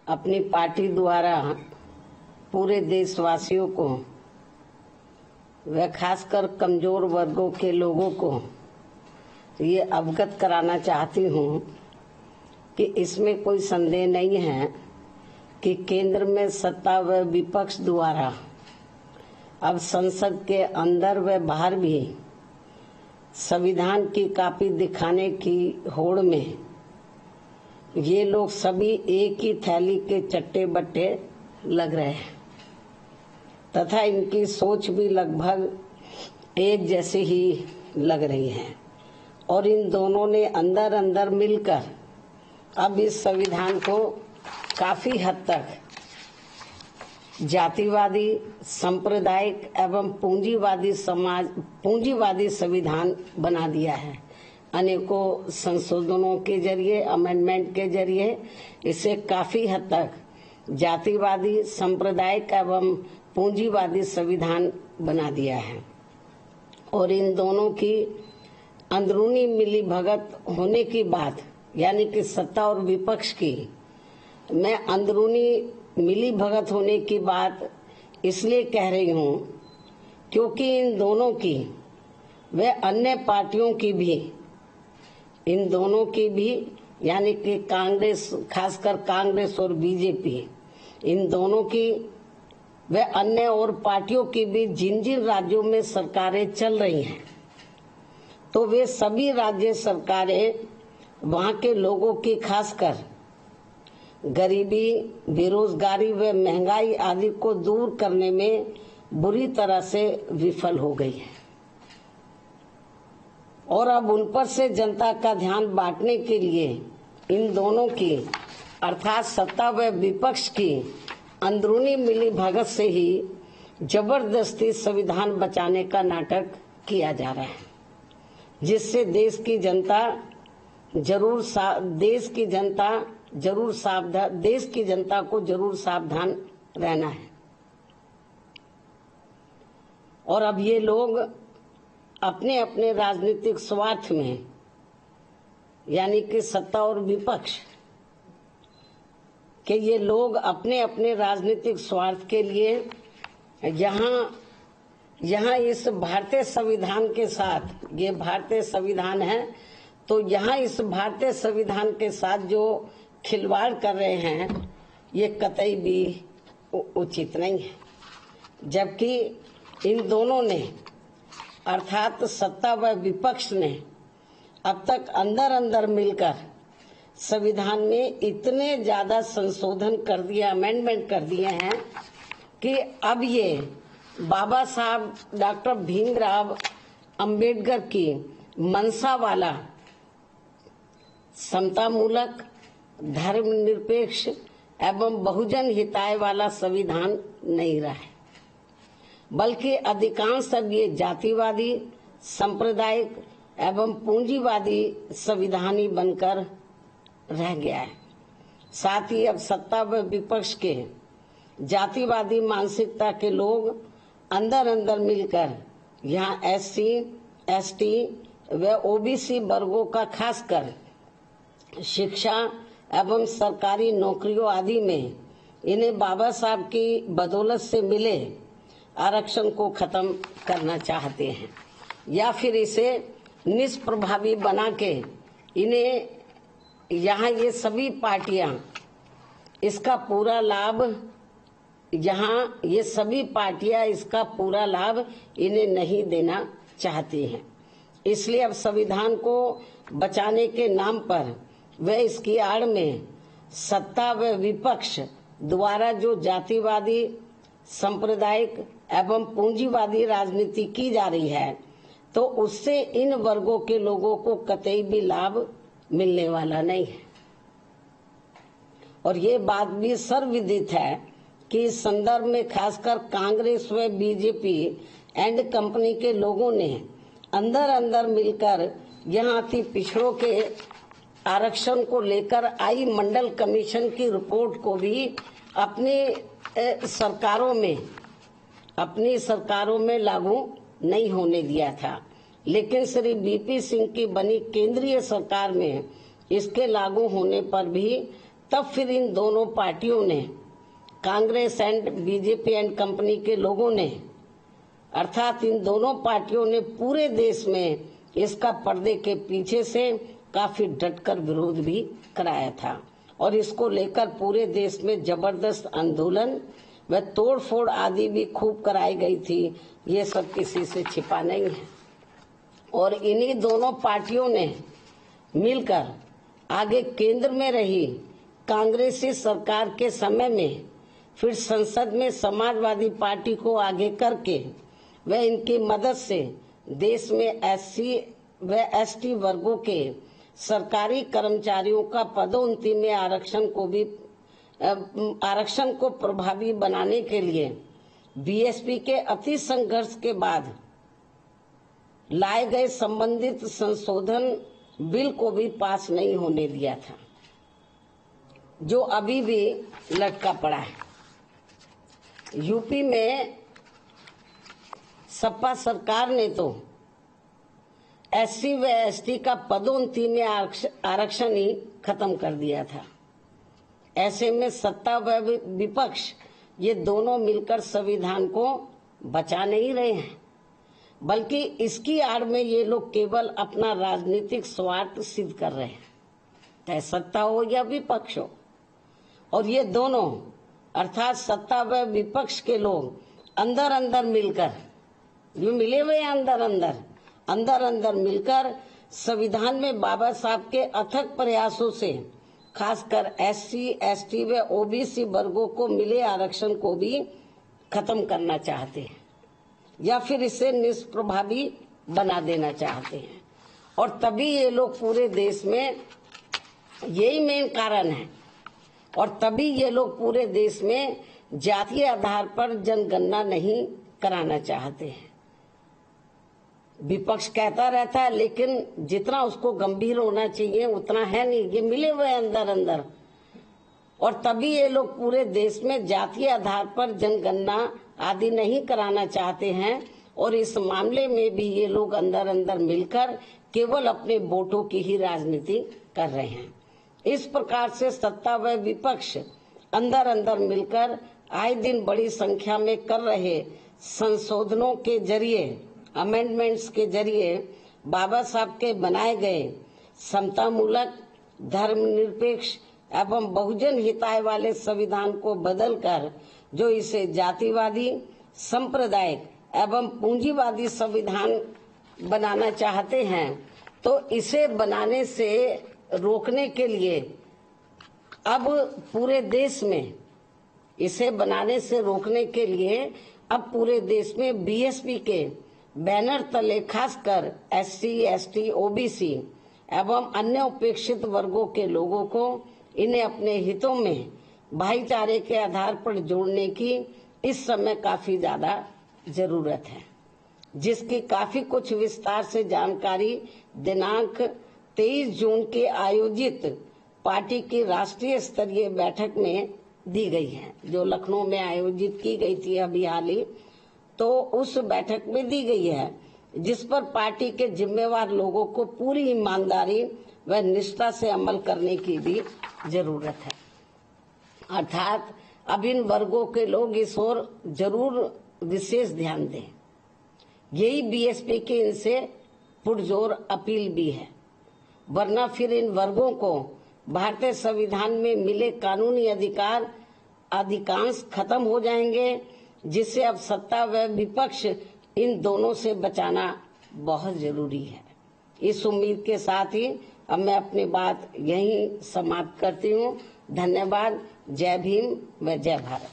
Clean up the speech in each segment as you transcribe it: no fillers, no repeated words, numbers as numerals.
अपनी पार्टी द्वारा पूरे देशवासियों को व खासकर कमजोर वर्गों के लोगों को ये अवगत कराना चाहती हूँ कि इसमें कोई संदेह नहीं है कि केंद्र में सत्ता व विपक्ष द्वारा अब संसद के अंदर व बाहर भी संविधान की कॉपी दिखाने की होड़ में ये लोग सभी एक ही थैली के चट्टे बट्टे लग रहे हैं तथा इनकी सोच भी लगभग एक जैसी ही लग रही है और इन दोनों ने अंदर अंदर मिलकर अब इस संविधान को काफी हद तक जातिवादी, सांप्रदायिक एवं पूंजीवादी संविधान बना दिया है। अनेकों संशोधनों के जरिए, अमेंडमेंट के जरिए इसे काफी हद तक जातिवादी, सांप्रदायिक एवं पूंजीवादी संविधान बना दिया है और इन दोनों की अंदरूनी मिलीभगत होने की बात, यानी कि सत्ता और विपक्ष की मैं अंदरूनी मिलीभगत होने की बात इसलिए कह रही हूँ क्योंकि इन दोनों की व अन्य पार्टियों की भी, इन दोनों की भी यानी कि कांग्रेस, खासकर कांग्रेस और बीजेपी, इन दोनों की व अन्य और पार्टियों की भी जिन जिन राज्यों में सरकारें चल रही हैं तो वे सभी राज्य सरकारें वहां के लोगों की खासकर गरीबी, बेरोजगारी व महंगाई आदि को दूर करने में बुरी तरह से विफल हो गई है और अब उन पर से जनता का ध्यान बांटने के लिए इन दोनों की अर्थात सत्ता व विपक्ष की अंदरूनी मिलीभगत से ही जबरदस्ती संविधान बचाने का नाटक किया जा रहा है, जिससे देश की जनता को जरूर सावधान रहना है। और अब ये लोग अपने अपने राजनीतिक स्वार्थ में, यानी कि सत्ता और विपक्ष के ये लोग अपने अपने राजनीतिक स्वार्थ के लिए यहाँ इस भारतीय संविधान के साथ, ये भारतीय संविधान है तो यहाँ इस भारतीय संविधान के साथ जो खिलवाड़ कर रहे हैं ये कतई भी उचित नहीं है। जबकि इन दोनों ने अर्थात सत्ता व विपक्ष ने अब तक अंदर अंदर मिलकर संविधान में इतने ज्यादा संशोधन कर दिया, अमेंडमेंट कर दिए हैं कि अब ये बाबा साहब डॉक्टर भीमराव अंबेडकर की मंशा वाला समतामूलक, धर्मनिरपेक्ष एवं बहुजन हिताय वाला संविधान नहीं रहा है, बल्कि अधिकांश अब ये जातिवादी, सांप्रदायिक एवं पूंजीवादी संविधान ही बनकर रह गया है। साथ ही अब सत्ता व विपक्ष के जातिवादी मानसिकता के लोग अंदर अंदर मिलकर यहाँ SC, ST व OBC वर्गों का खासकर शिक्षा एवं सरकारी नौकरियों आदि में इन्हें बाबा साहब की बदौलत से मिले आरक्षण को खत्म करना चाहते हैं या फिर इसे निष्प्रभावी बना के इन्हें यहाँ ये सभी पार्टियां इसका पूरा लाभ, यहाँ ये सभी पार्टियां इसका पूरा लाभ इन्हें नहीं देना चाहती हैं। इसलिए अब संविधान को बचाने के नाम पर व इसकी आड़ में सत्ता व विपक्ष द्वारा जो जातिवादी, सांप्रदायिक एवं पूंजीवादी राजनीति की जा रही है तो उससे इन वर्गों के लोगों को कतई भी लाभ मिलने वाला नहीं है। और ये बात भी सर्वविदित है कि इस संदर्भ में खासकर कांग्रेस व बीजेपी एंड कंपनी के लोगों ने अंदर अंदर मिलकर यहाँ अति पिछड़ों के आरक्षण को लेकर आई मंडल कमीशन की रिपोर्ट को भी अपनी सरकारों में लागू नहीं होने दिया था, लेकिन श्री BP सिंह की बनी केंद्रीय सरकार में इसके लागू होने पर भी तब फिर इन दोनों पार्टियों ने, Congress and BJP and company के लोगों ने, अर्थात इन दोनों पार्टियों ने पूरे देश में इसका पर्दे के पीछे से काफी डटकर विरोध भी कराया था और इसको लेकर पूरे देश में जबरदस्त आंदोलन व तोड़फोड़ आदि भी खूब कराई गई थी। ये सब किसी से छिपा नहीं है। और इन्हीं दोनों पार्टियों ने मिलकर आगे केंद्र में रही कांग्रेसी सरकार के समय में फिर संसद में समाजवादी पार्टी को आगे करके व इनकी मदद से देश में SC व ST वर्गों के सरकारी कर्मचारियों का पदोन्नति में आरक्षण को प्रभावी बनाने के लिए बीएसपी के अति संघर्ष के बाद लाए गए संबंधित संशोधन बिल को भी पास नहीं होने दिया था, जो अभी भी लटका पड़ा है। यूपी में सपा सरकार ने तो SC व ST का पदोन्नति में आरक्षण ही खत्म कर दिया था। ऐसे में सत्ता व विपक्ष ये दोनों मिलकर संविधान को बचा नहीं रहे हैं, बल्कि इसकी आड़ में ये लोग केवल अपना राजनीतिक स्वार्थ सिद्ध कर रहे हैं, चाहे सत्ता हो या विपक्ष हो। और ये दोनों अर्थात सत्ता व विपक्ष के लोग अंदर अंदर मिलकर, जो मिले हुए अंदर अंदर मिलकर संविधान में बाबा साहब के अथक प्रयासों से खासकर SC, ST व OBC वर्गों को मिले आरक्षण को भी खत्म करना चाहते हैं या फिर इसे निष्प्रभावी बना देना चाहते हैं। और तभी ये लोग पूरे देश में, यही मेन कारण है, और तभी ये लोग पूरे देश में जातीय आधार पर जनगणना नहीं कराना चाहते हैं। विपक्ष कहता रहता है, लेकिन जितना उसको गंभीर होना चाहिए उतना है नहीं, ये मिले हुए अंदर। और तभी ये लोग पूरे देश में जातीय आधार पर जनगणना आदि नहीं कराना चाहते हैं और इस मामले में भी ये लोग अंदर मिलकर केवल अपने वोटों की ही राजनीति कर रहे हैं। इस प्रकार से सत्ता व विपक्ष अंदर मिलकर आए दिन बड़ी संख्या में कर रहे संशोधनों के जरिए, अमेंडमेंट्स के जरिए बाबा साहब के बनाए गए समतामूलक, धर्मनिरपेक्ष एवं बहुजन हिताय वाले संविधान को बदलकर जो इसे जातिवादी, सांप्रदायिक एवं पूंजीवादी संविधान बनाना चाहते हैं, तो इसे बनाने से रोकने के लिए अब पूरे देश में, इसे बनाने से रोकने के लिए अब पूरे देश में बीएसपी के बैनर तले खासकर SC, ST, OBC एवं अन्य उपेक्षित वर्गों के लोगों को इन्हें अपने हितों में भाईचारे के आधार पर जोड़ने की इस समय काफी ज्यादा जरूरत है, जिसकी काफी कुछ विस्तार से जानकारी दिनांक 23 जून के आयोजित पार्टी की राष्ट्रीय स्तरीय बैठक में दी गई है, जो लखनऊ में आयोजित की गई थी अभी हाल ही, तो उस बैठक में दी गई है, जिस पर पार्टी के जिम्मेवार लोगों को पूरी ईमानदारी व निष्ठा से अमल करने की भी जरूरत है। अर्थात अब इन वर्गों के लोग इस ओर जरूर विशेष ध्यान दें। यही बीएसपी की इनसे पुरजोर अपील भी है, वरना फिर इन वर्गों को भारतीय संविधान में मिले कानूनी अधिकांश खत्म हो जाएंगे, जिससे अब सत्ता व विपक्ष इन दोनों से बचाना बहुत जरूरी है। इस उम्मीद के साथ ही अब मैं अपनी बात यहीं समाप्त करती हूँ। धन्यवाद। जय भीम व जय भारत।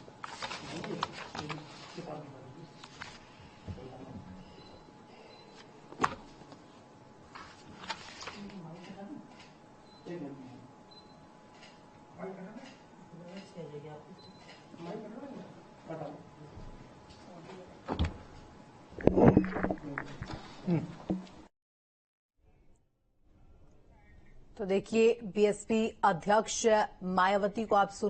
तो देखिए, बीएसपी अध्यक्ष मायावती को आप सुन